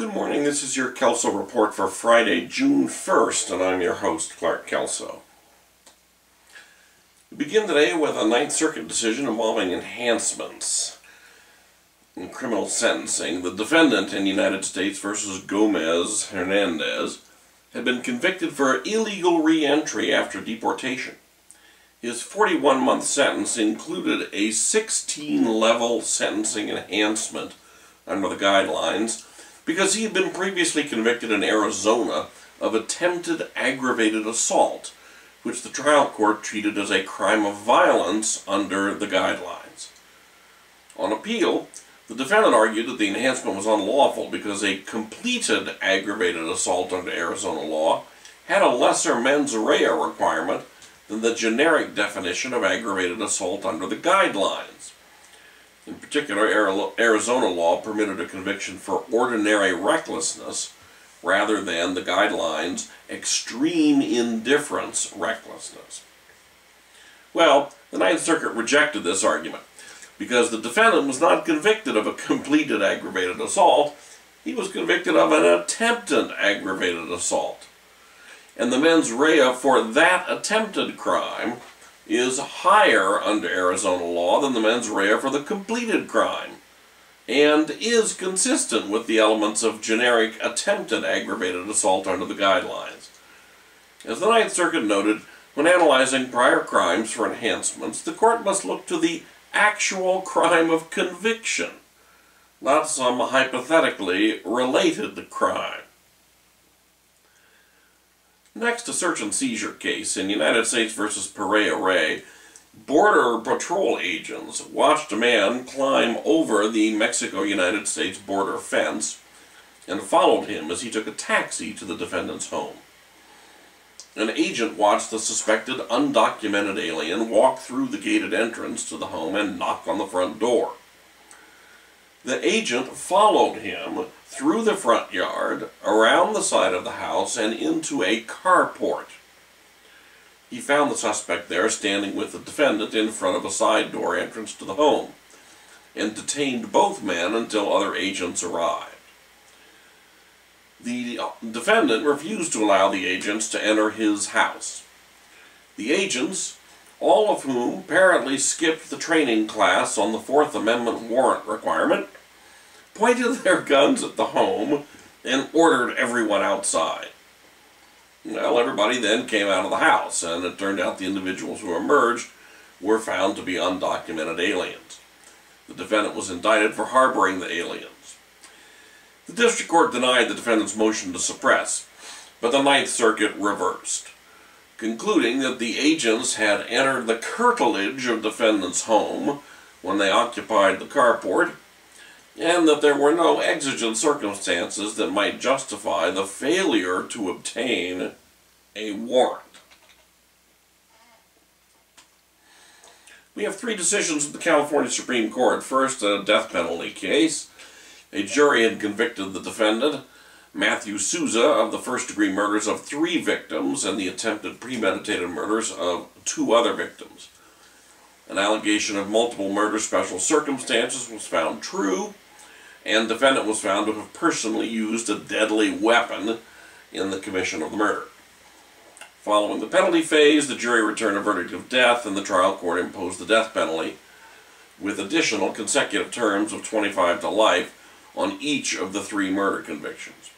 Good morning, this is your Kelso Report for Friday, June 1st, and I'm your host, Clark Kelso. We begin today with a Ninth Circuit decision involving enhancements in criminal sentencing. The defendant in United States v. Gomez-Hernandez had been convicted for illegal re-entry after deportation. His 41-month sentence included a 16-level sentencing enhancement under the guidelines because he had been previously convicted in Arizona of attempted aggravated assault, which the trial court treated as a crime of violence under the guidelines. On appeal, the defendant argued that the enhancement was unlawful because a completed aggravated assault under Arizona law had a lesser mens rea requirement than the generic definition of aggravated assault under the guidelines. In particular, Arizona law permitted a conviction for ordinary recklessness rather than the guidelines' extreme indifference recklessness. Well, the Ninth Circuit rejected this argument because the defendant was not convicted of a completed aggravated assault. He was convicted of an attempted aggravated assault. And the mens rea for that attempted crime is higher under Arizona law than the mens rea for the completed crime, and is consistent with the elements of generic attempted aggravated assault under the guidelines. As the Ninth Circuit noted, when analyzing prior crimes for enhancements, the court must look to the actual crime of conviction, not some hypothetically related crime. Next, a search and seizure case. In United States v. Pereira, Border Patrol agents watched a man climb over the Mexico-United States border fence and followed him as he took a taxi to the defendant's home. An agent watched the suspected undocumented alien walk through the gated entrance to the home and knock on the front door. The agent followed him through the front yard, around the side of the house, and into a carport. He found the suspect there standing with the defendant in front of a side door entrance to the home, and detained both men until other agents arrived. The defendant refused to allow the agents to enter his house. The agents, all of whom apparently skipped the training class on the Fourth Amendment warrant requirement, pointed their guns at the home and ordered everyone outside. Well, everybody then came out of the house, and it turned out the individuals who emerged were found to be undocumented aliens. The defendant was indicted for harboring the aliens. The district court denied the defendant's motion to suppress, but the Ninth Circuit reversed, concluding that the agents had entered the curtilage of defendant's home when they occupied the carport, and that there were no exigent circumstances that might justify the failure to obtain a warrant. We have three decisions of the California Supreme Court. First, a death penalty case. A jury had convicted the defendant, Matthew Souza, of the first-degree murders of 3 victims and the attempted premeditated murders of 2 other victims. An allegation of multiple murder special circumstances was found true, and the defendant was found to have personally used a deadly weapon in the commission of the murder. Following the penalty phase, the jury returned a verdict of death, and the trial court imposed the death penalty, with additional consecutive terms of 25 to life on each of the 3 murder convictions.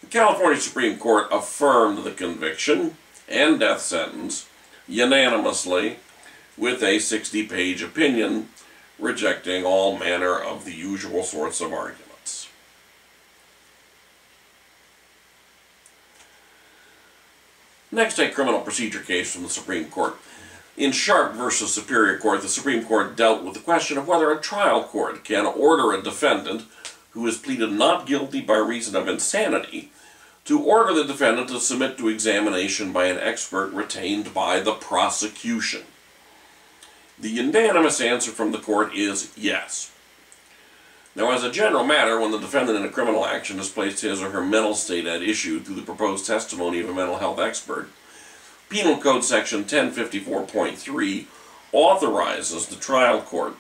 The California Supreme Court affirmed the conviction and death sentence unanimously with a 60-page opinion, rejecting all manner of the usual sorts of arguments. Next, a criminal procedure case from the Supreme Court. In Sharp v. Superior Court, the Supreme Court dealt with the question of whether a trial court can order a defendant who has pleaded not guilty by reason of insanity to order the defendant to submit to examination by an expert retained by the prosecution. The unanimous answer from the court is yes. Now, as a general matter, when the defendant in a criminal action has placed his or her mental state at issue through the proposed testimony of a mental health expert, Penal Code Section 1054.3 authorizes the trial court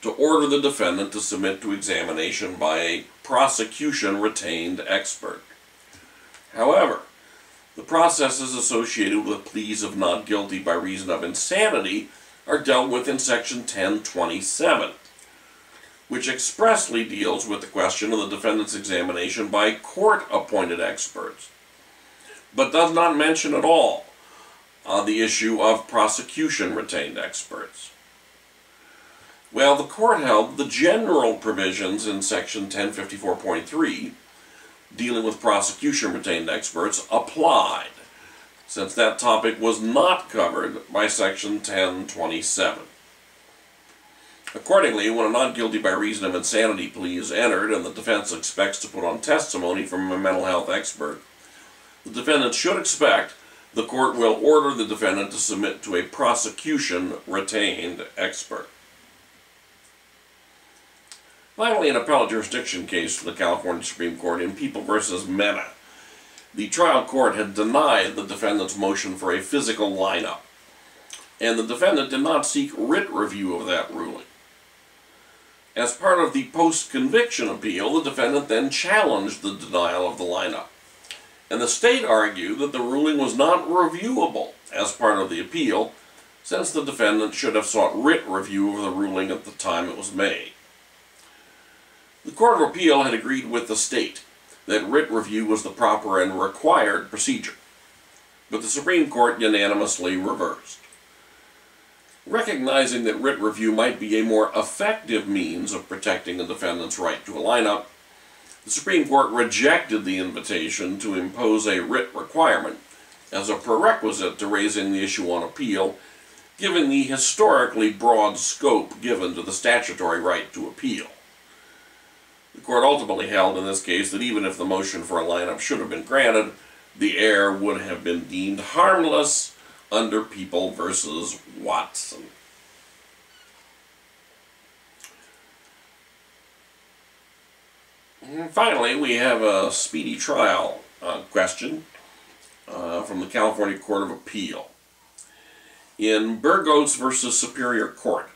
to order the defendant to submit to examination by a prosecution retained expert. However, the processes associated with pleas of not guilty by reason of insanity are dealt with in Section 1027, which expressly deals with the question of the defendant's examination by court-appointed experts, but does not mention at all the issue of prosecution-retained experts. Well, the court held the general provisions in Section 1054.3 dealing with prosecution-retained experts applied, since that topic was not covered by Section 1027. Accordingly, when a not guilty by reason of insanity plea is entered and the defense expects to put on testimony from a mental health expert, the defendant should expect the court will order the defendant to submit to a prosecution-retained expert. Finally, an appellate jurisdiction case for the California Supreme Court in People v. Mena. The trial court had denied the defendant's motion for a physical lineup, and the defendant did not seek writ review of that ruling. As part of the post-conviction appeal, the defendant then challenged the denial of the lineup, and the state argued that the ruling was not reviewable as part of the appeal, since the defendant should have sought writ review of the ruling at the time it was made. The Court of Appeal had agreed with the state that writ review was the proper and required procedure, but the Supreme Court unanimously reversed. Recognizing that writ review might be a more effective means of protecting a defendant's right to a lineup, the Supreme Court rejected the invitation to impose a writ requirement as a prerequisite to raising the issue on appeal, given the historically broad scope given to the statutory right to appeal. The court ultimately held in this case that even if the motion for a lineup should have been granted, the error would have been deemed harmless under People v. Watson. And finally, we have a speedy trial question from the California Court of Appeal. In Burgos v. Superior Court,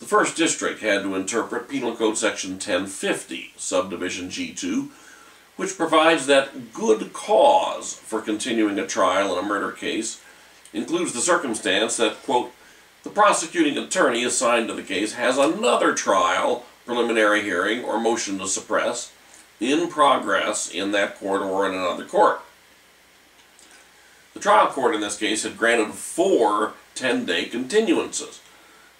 the First District had to interpret Penal Code Section 1050, Subdivision G2, which provides that good cause for continuing a trial in a murder case includes the circumstance that, quote, the prosecuting attorney assigned to the case has another trial, preliminary hearing, or motion to suppress in progress in that court or in another court. The trial court in this case had granted 4 10-day continuances,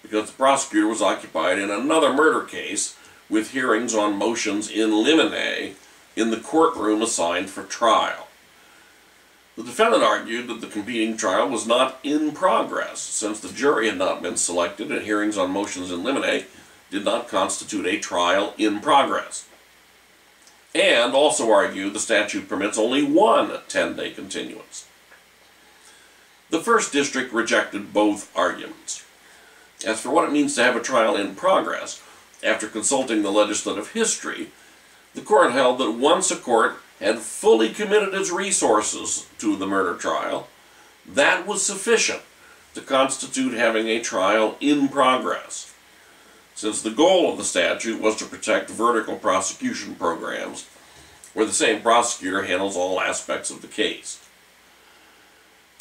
because the prosecutor was occupied in another murder case with hearings on motions in limine in the courtroom assigned for trial. The defendant argued that the competing trial was not in progress, since the jury had not been selected and hearings on motions in limine did not constitute a trial in progress, and also argued the statute permits only 1 10-day continuance. The First District rejected both arguments. As for what it means to have a trial in progress, after consulting the legislative history, the court held that once a court had fully committed its resources to the murder trial, that was sufficient to constitute having a trial in progress, since the goal of the statute was to protect vertical prosecution programs, where the same prosecutor handles all aspects of the case.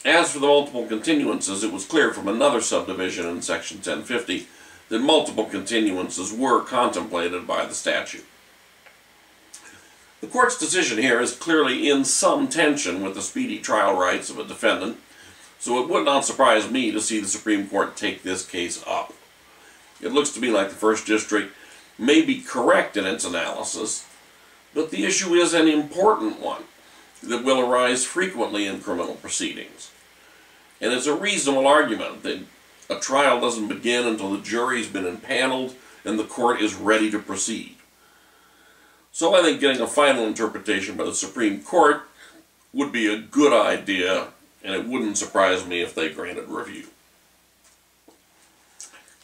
As for the multiple continuances, it was clear from another subdivision in Section 1050 that multiple continuances were contemplated by the statute. The court's decision here is clearly in some tension with the speedy trial rights of a defendant, so it would not surprise me to see the Supreme Court take this case up. It looks to me like the First District may be correct in its analysis, but the issue is an important one that will arise frequently in criminal proceedings. And it's a reasonable argument that a trial doesn't begin until the jury's been impaneled and the court is ready to proceed. So I think getting a final interpretation by the Supreme Court would be a good idea, and it wouldn't surprise me if they granted review.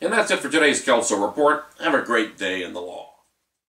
And that's it for today's Kelso Report. Have a great day in the law.